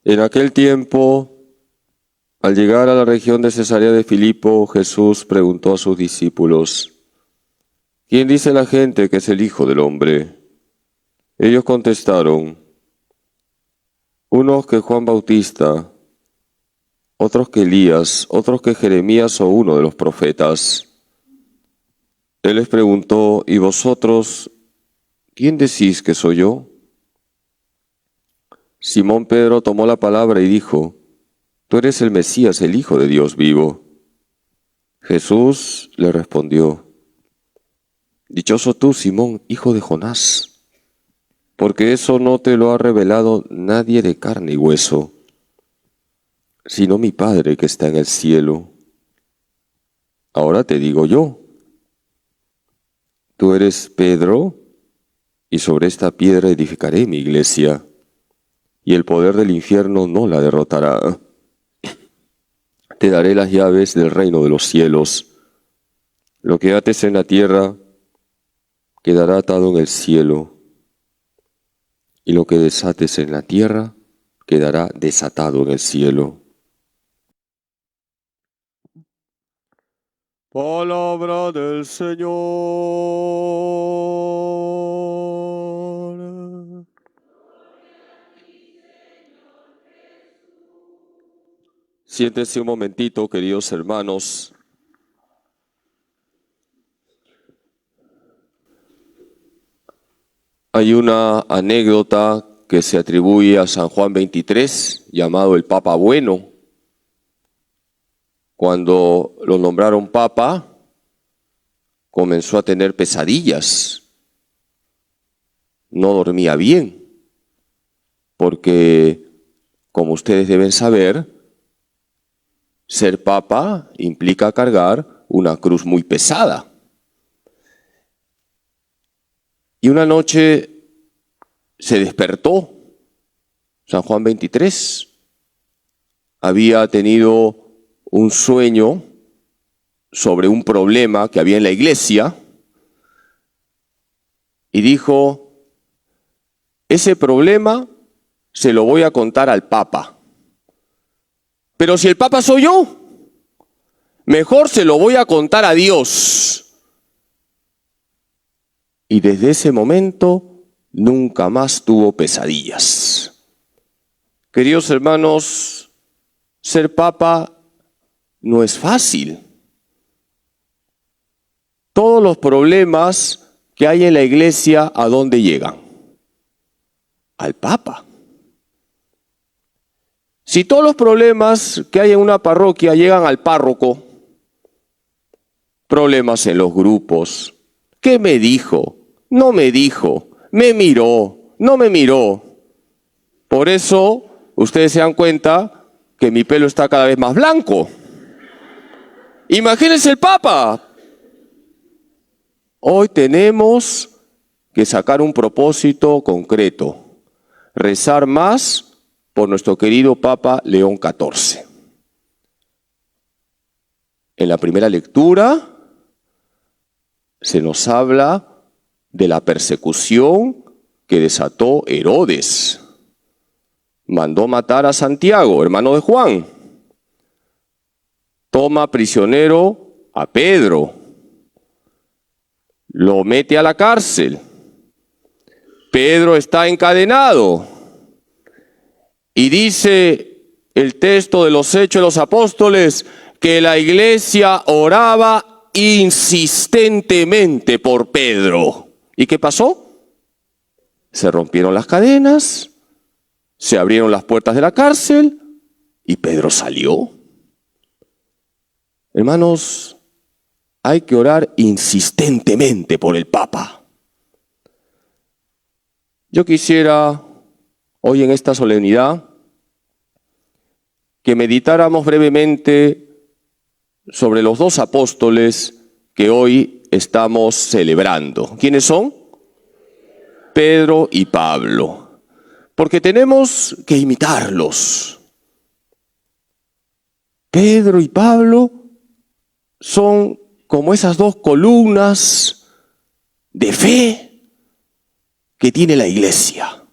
En aquel tiempo, al llegar a la región de Cesarea de Filipo, Jesús preguntó a sus discípulos: ¿Quién dice la gente que es el Hijo del Hombre? Ellos contestaron: unos que Juan Bautista, otros que Elías, otros que Jeremías o uno de los profetas. Él les preguntó: ¿y vosotros, quién decís que soy yo? Simón Pedro tomó la palabra y dijo: Tú eres el Mesías, el Hijo de Dios vivo. Jesús le respondió: Dichoso tú, Simón, hijo de Jonás, porque eso no te lo ha revelado nadie de carne y hueso, sino mi Padre que está en el cielo. Ahora te digo yo: tú eres Pedro, y sobre esta piedra edificaré mi iglesia, y el poder del infierno no la derrotará. Te daré las llaves del reino de los cielos. Lo que ates en la tierra quedará atado en el cielo, y lo que desates en la tierra quedará desatado en el cielo. Palabra del Señor. Siéntense un momentito, queridos hermanos. Hay una anécdota que se atribuye a San Juan 23, llamado el Papa Bueno. Cuando lo nombraron Papa, comenzó a tener pesadillas. No dormía bien, porque, como ustedes deben saber, ser Papa implica cargar una cruz muy pesada. Y una noche se despertó San Juan 23. Había tenido un sueño sobre un problema que había en la iglesia y dijo: ese problema se lo voy a contar al Papa. Pero si el Papa soy yo, mejor se lo voy a contar a Dios. Y desde ese momento nunca más tuvo pesadillas. Queridos hermanos, ser Papa no es fácil. Todos los problemas que hay en la iglesia, ¿a dónde llegan? Al Papa. Si todos los problemas que hay en una parroquia llegan al párroco, problemas en los grupos, ¿qué me dijo? No me dijo, me miró, no me miró. Por eso, ustedes se dan cuenta que mi pelo está cada vez más blanco. Imagínense el Papa. Hoy tenemos que sacar un propósito concreto: rezar más por nuestro querido Papa León XIV. En la primera lectura se nos habla de la persecución que desató Herodes. Mandó matar a Santiago, hermano de Juan. Toma prisionero a Pedro. Lo mete a la cárcel. Pedro está encadenado. Y dice el texto de los Hechos de los Apóstoles que la iglesia oraba insistentemente por Pedro. ¿Y qué pasó? Se rompieron las cadenas, se abrieron las puertas de la cárcel y Pedro salió. Hermanos, hay que orar insistentemente por el Papa. Yo quisiera hoy en esta solemnidad que meditáramos brevemente sobre los dos apóstoles que hoy estamos celebrando. ¿Quiénes son? Pedro y Pablo. Porque tenemos que imitarlos. Pedro y Pablo son como esas dos columnas de fe que tiene la iglesia.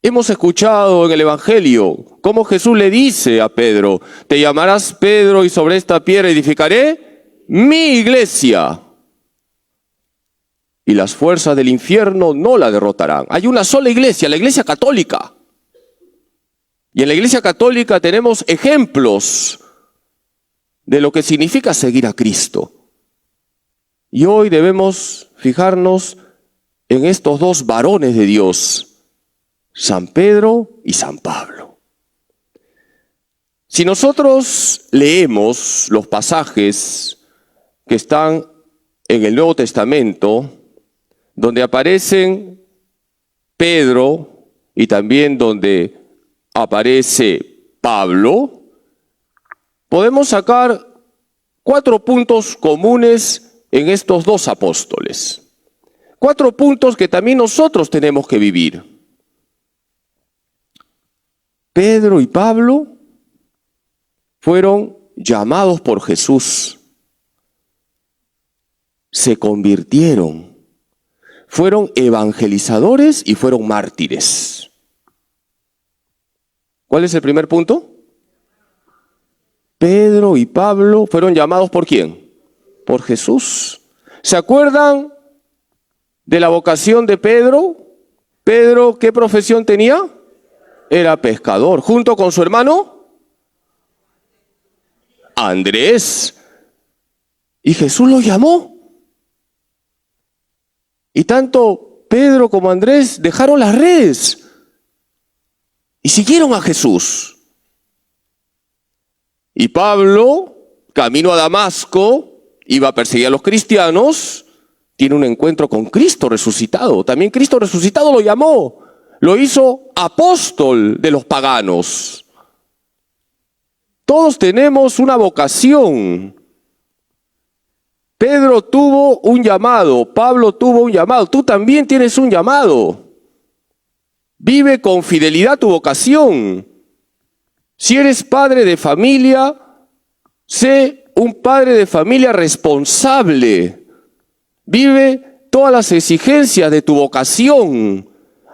Hemos escuchado en el Evangelio cómo Jesús le dice a Pedro: te llamarás Pedro y sobre esta piedra edificaré mi iglesia. Y las fuerzas del infierno no la derrotarán. Hay una sola iglesia, la iglesia católica. Y en la iglesia católica tenemos ejemplos de lo que significa seguir a Cristo. Y hoy debemos fijarnos en estos dos varones de Dios, San Pedro y San Pablo. Si nosotros leemos los pasajes que están en el Nuevo Testamento, donde aparecen Pedro y también donde aparece Pablo, podemos sacar 4 puntos comunes en estos dos apóstoles. 4 puntos que también nosotros tenemos que vivir. Pedro y Pablo fueron llamados por Jesús, se convirtieron, fueron evangelizadores y fueron mártires. ¿Cuál es el primer punto? Pedro y Pablo fueron llamados ¿por quién? Por Jesús. ¿Se acuerdan de la vocación de Pedro? Pedro, ¿qué profesión tenía? Era pescador, junto con su hermano Andrés. Y Jesús los llamó. Y tanto Pedro como Andrés dejaron las redes y siguieron a Jesús. Y Pablo, camino a Damasco, iba a perseguir a los cristianos, tiene un encuentro con Cristo resucitado. También Cristo resucitado lo llamó, lo hizo apóstol de los paganos. Todos tenemos una vocación. Pedro tuvo un llamado, Pablo tuvo un llamado, tú también tienes un llamado. Vive con fidelidad tu vocación. Si eres padre de familia, sé un padre de familia responsable. Vive todas las exigencias de tu vocación.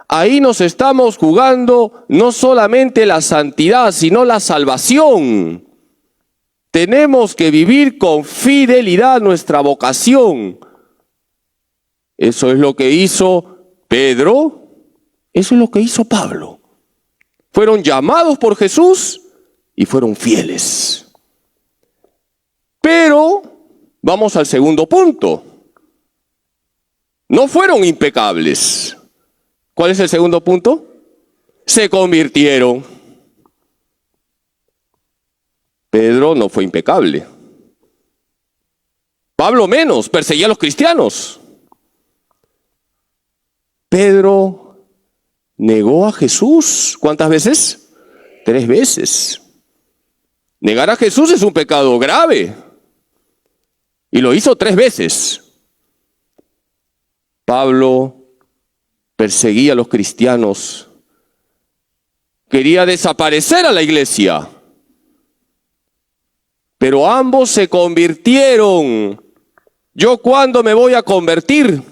Ahí nos estamos jugando no solamente la santidad, sino la salvación. Tenemos que vivir con fidelidad nuestra vocación. Eso es lo que hizo Pedro, eso es lo que hizo Pablo. Fueron llamados por Jesús y fueron fieles. Pero vamos al segundo punto. No fueron impecables. ¿Cuál es el segundo punto? Se convirtieron. Pedro no fue impecable. Pablo menos, perseguía a los cristianos. Pedro negó a Jesús. ¿Cuántas veces? 3 veces. Negar a Jesús es un pecado grave. Y lo hizo 3 veces. Pablo perseguía a los cristianos. Quería desaparecer a la iglesia. Pero ambos se convirtieron. ¿Yo cuándo me voy a convertir?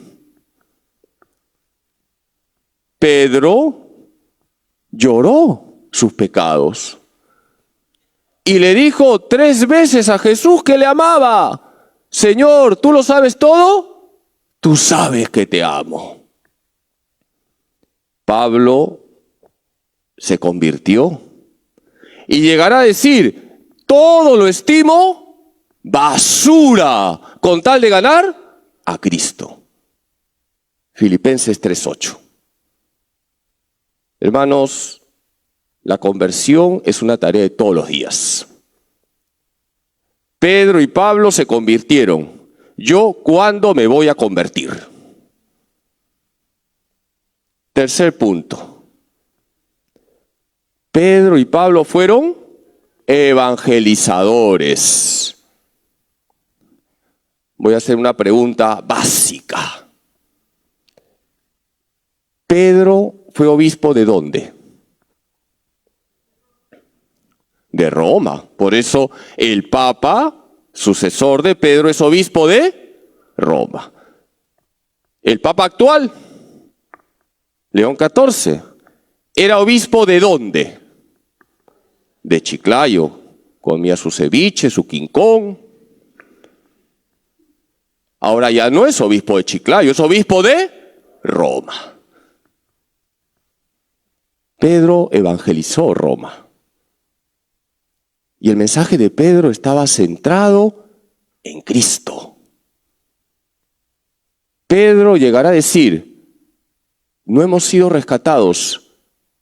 Pedro lloró sus pecados y le dijo 3 veces a Jesús que le amaba. Señor, ¿tú lo sabes todo? Tú sabes que te amo. Pablo se convirtió y llegará a decir: todo lo estimo basura con tal de ganar a Cristo. Filipenses 3:8. Hermanos, la conversión es una tarea de todos los días. Pedro y Pablo se convirtieron. ¿Yo cuándo me voy a convertir? Tercer punto. Pedro y Pablo fueron evangelizadores. Voy a hacer una pregunta básica. Pedro fue obispo ¿de dónde? De Roma. Por eso el Papa, sucesor de Pedro, es obispo de Roma. El Papa actual, León XIV, ¿Era obispo de dónde? De Chiclayo. Comía su ceviche, su quincón. Ahora ya no es obispo de Chiclayo, es obispo de Roma. Pedro evangelizó Roma. Y el mensaje de Pedro estaba centrado en Cristo. Pedro llegará a decir, no hemos sido rescatados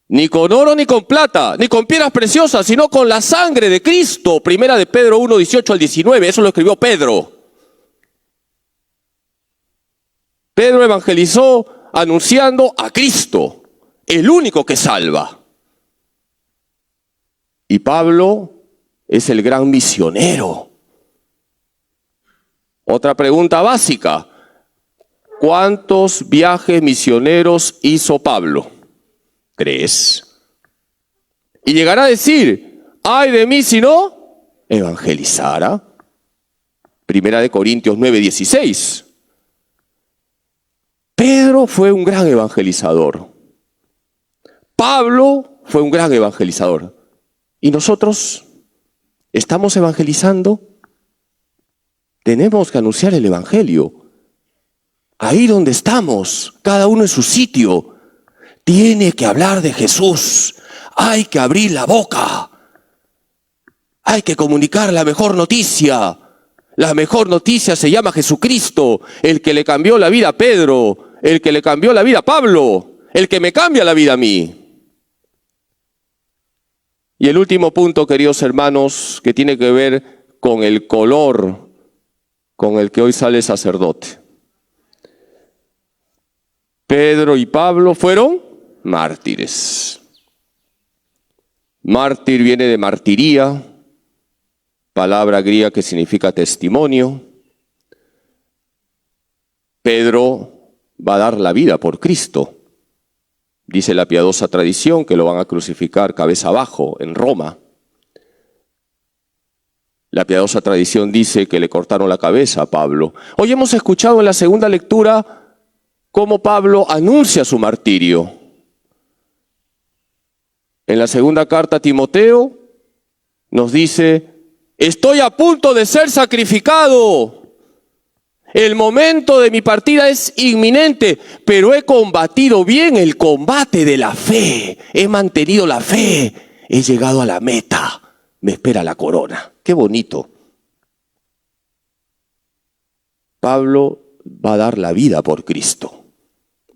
ni con oro ni con plata, ni con piedras preciosas, sino con la sangre de Cristo. Primera de Pedro 1, 18 al 19, eso lo escribió Pedro. Pedro evangelizó anunciando a Cristo, el único que salva. Y Pablo es el gran misionero. Otra pregunta básica. ¿Cuántos viajes misioneros hizo Pablo? 3. Y llegará a decir, ay de mí si no evangelizara. Primera de Corintios 9, 16. Pedro fue un gran evangelizador. Pablo fue un gran evangelizador. ¿Y nosotros estamos evangelizando? Tenemos que anunciar el evangelio. Ahí donde estamos, cada uno en su sitio, tiene que hablar de Jesús. Hay que abrir la boca. Hay que comunicar la mejor noticia. La mejor noticia se llama Jesucristo, el que le cambió la vida a Pedro, el que le cambió la vida a Pablo, el que me cambia la vida a mí. Y el último punto, queridos hermanos, que tiene que ver con el color con el que hoy sale el sacerdote. Pedro y Pablo fueron mártires. Mártir viene de martiría, palabra griega que significa testimonio. Pedro va a dar la vida por Cristo. Dice la piadosa tradición que lo van a crucificar cabeza abajo en Roma. La piadosa tradición dice que le cortaron la cabeza a Pablo. Hoy hemos escuchado en la segunda lectura cómo Pablo anuncia su martirio. En la segunda carta a Timoteo nos dice, estoy a punto de ser sacrificado. El momento de mi partida es inminente, pero he combatido bien el combate de la fe. He mantenido la fe. He llegado a la meta. Me espera la corona. Qué bonito. Pablo va a dar la vida por Cristo.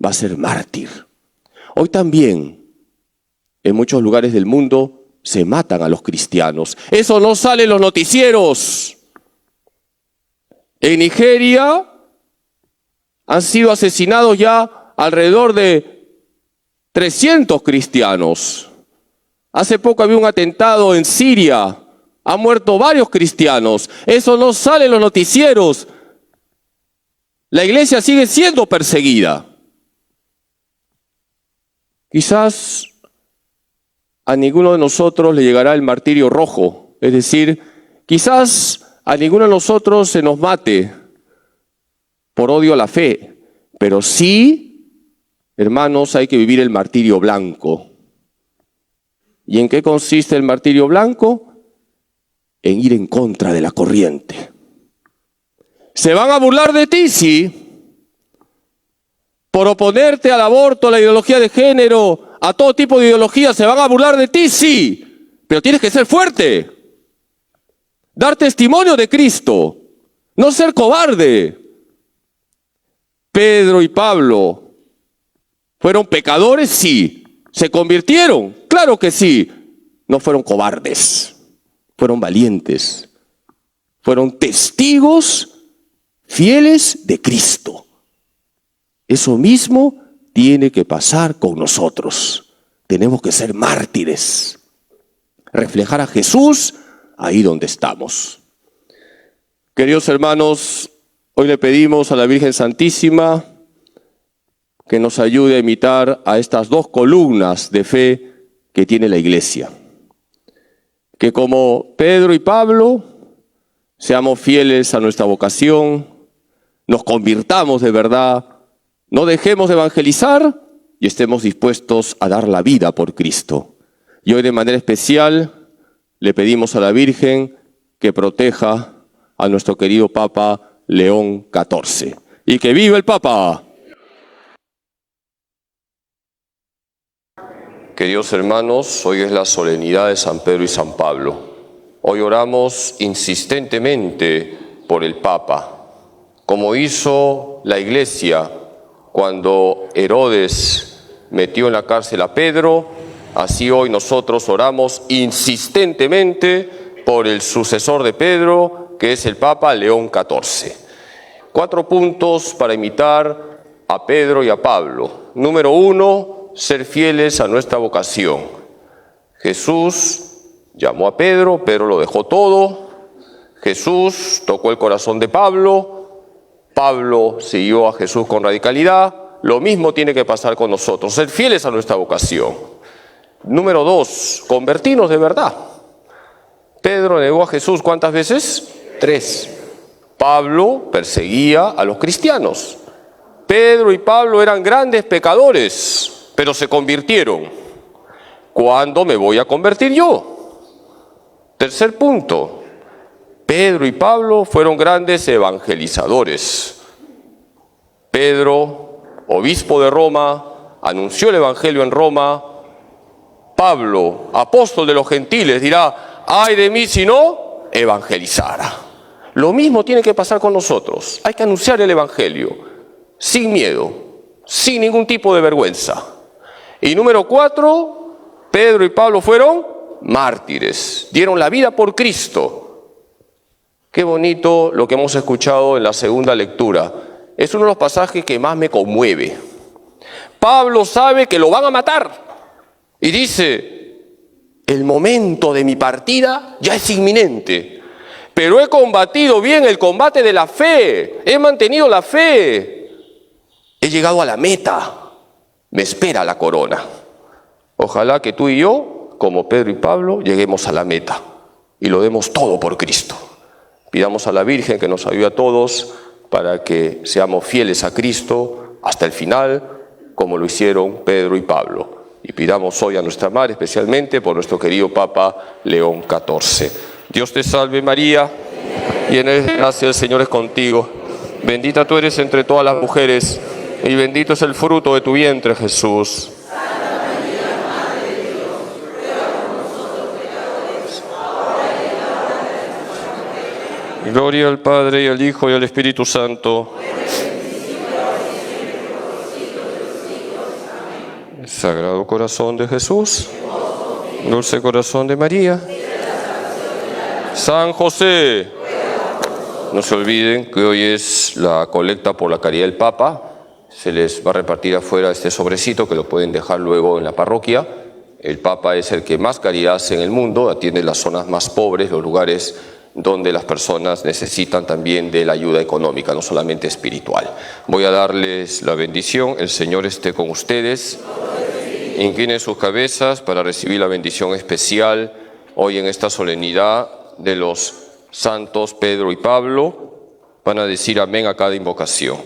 Va a ser mártir. Hoy también, en muchos lugares del mundo, se matan a los cristianos. Eso no sale en los noticieros. En Nigeria han sido asesinados ya alrededor de 300 cristianos. Hace poco había un atentado en Siria. Han muerto varios cristianos. Eso no sale en los noticieros. La iglesia sigue siendo perseguida. Quizás a ninguno de nosotros le llegará el martirio rojo. Es decir, quizás a ninguno de nosotros se nos mate por odio a la fe. Pero sí, hermanos, hay que vivir el martirio blanco. ¿Y en qué consiste el martirio blanco? En ir en contra de la corriente. ¿Se van a burlar de ti? Sí. Por oponerte al aborto, a la ideología de género, a todo tipo de ideología, ¿se van a burlar de ti? Sí. Pero tienes que ser fuerte. Dar testimonio de Cristo. No ser cobarde. Pedro y Pablo fueron pecadores, sí. ¿Se convirtieron? Claro que sí. No fueron cobardes. Fueron valientes. Fueron testigos fieles de Cristo. Eso mismo tiene que pasar con nosotros. Tenemos que ser mártires. Reflejar a Jesús ahí donde estamos. Queridos hermanos, hoy le pedimos a la Virgen Santísima que nos ayude a imitar a estas dos columnas de fe que tiene la Iglesia. Que como Pedro y Pablo seamos fieles a nuestra vocación, nos convirtamos de verdad, no dejemos de evangelizar, y estemos dispuestos a dar la vida por Cristo. Y hoy de manera especial le pedimos a la Virgen que proteja a nuestro querido Papa León XIV. ¡Y que viva el Papa! Queridos hermanos, hoy es la solemnidad de San Pedro y San Pablo. Hoy oramos insistentemente por el Papa, como hizo la Iglesia cuando Herodes metió en la cárcel a Pedro. Así hoy nosotros oramos insistentemente por el sucesor de Pedro, que es el Papa León XIV. 4 puntos para imitar a Pedro y a Pablo. Número 1, ser fieles a nuestra vocación. Jesús llamó a Pedro, Pedro lo dejó todo. Jesús tocó el corazón de Pablo, Pablo siguió a Jesús con radicalidad. Lo mismo tiene que pasar con nosotros, ser fieles a nuestra vocación. Número 2, convertirnos de verdad. Pedro negó a Jesús, ¿cuántas veces? 3. Pablo perseguía a los cristianos. Pedro y Pablo eran grandes pecadores, pero se convirtieron. ¿Cuándo me voy a convertir yo? Tercer punto, Pedro y Pablo fueron grandes evangelizadores. Pedro, obispo de Roma, anunció el evangelio en Roma. Pablo, apóstol de los gentiles, dirá: ay de mí si no evangelizara. Lo mismo tiene que pasar con nosotros. Hay que anunciar el evangelio sin miedo, sin ningún tipo de vergüenza. Y número 4, Pedro y Pablo fueron mártires, dieron la vida por Cristo. Qué bonito lo que hemos escuchado en la segunda lectura. Es uno de los pasajes que más me conmueve. Pablo sabe que lo van a matar y dice: el momento de mi partida ya es inminente, pero he combatido bien el combate de la fe, he mantenido la fe, he llegado a la meta, me espera la corona. Ojalá que tú y yo, como Pedro y Pablo, lleguemos a la meta y lo demos todo por Cristo. Pidamos a la Virgen que nos ayude a todos para que seamos fieles a Cristo hasta el final, como lo hicieron Pedro y Pablo. Y pidamos hoy a nuestra Madre, especialmente por nuestro querido Papa León XIV. Dios te salve María, llena de gracia, el Señor es contigo. Bendita tú eres entre todas las mujeres, y bendito es el fruto de tu vientre, Jesús. Gloria al Padre, y al Hijo, y al Espíritu Santo. Sagrado corazón de Jesús, dulce corazón de María, San José. No se olviden que hoy es la colecta por la caridad del Papa. Se les va a repartir afuera este sobrecito que lo pueden dejar luego en la parroquia. El Papa es el que más caridad hace en el mundo, atiende las zonas más pobres, los lugares donde las personas necesitan también de la ayuda económica, no solamente espiritual. Voy a darles la bendición. El Señor esté con ustedes. Inclinen sus cabezas para recibir la bendición especial hoy en esta solemnidad de los santos Pedro y Pablo. Van a decir amén a cada invocación.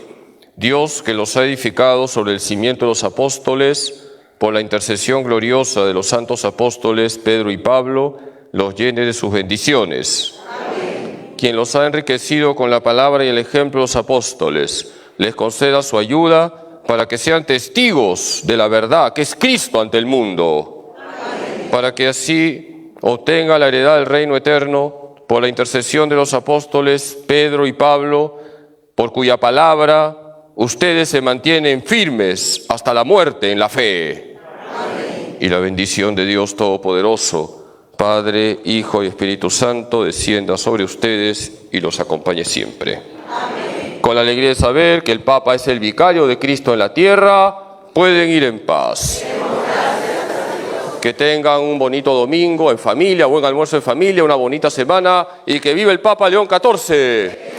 Dios, que los ha edificado sobre el cimiento de los apóstoles, por la intercesión gloriosa de los santos apóstoles Pedro y Pablo, los llene de sus bendiciones. Quien los ha enriquecido con la palabra y el ejemplo de los apóstoles, les conceda su ayuda para que sean testigos de la verdad, que es Cristo ante el mundo. Amén. Para que así obtenga la heredad del reino eterno por la intercesión de los apóstoles Pedro y Pablo, por cuya palabra ustedes se mantienen firmes hasta la muerte en la fe. Amén. Y la bendición de Dios Todopoderoso, Padre, Hijo y Espíritu Santo, descienda sobre ustedes y los acompañe siempre. Amén. Con la alegría de saber que el Papa es el vicario de Cristo en la tierra, pueden ir en paz. Que tengan un bonito domingo en familia, buen almuerzo en familia, una bonita semana y que viva el Papa León XIV.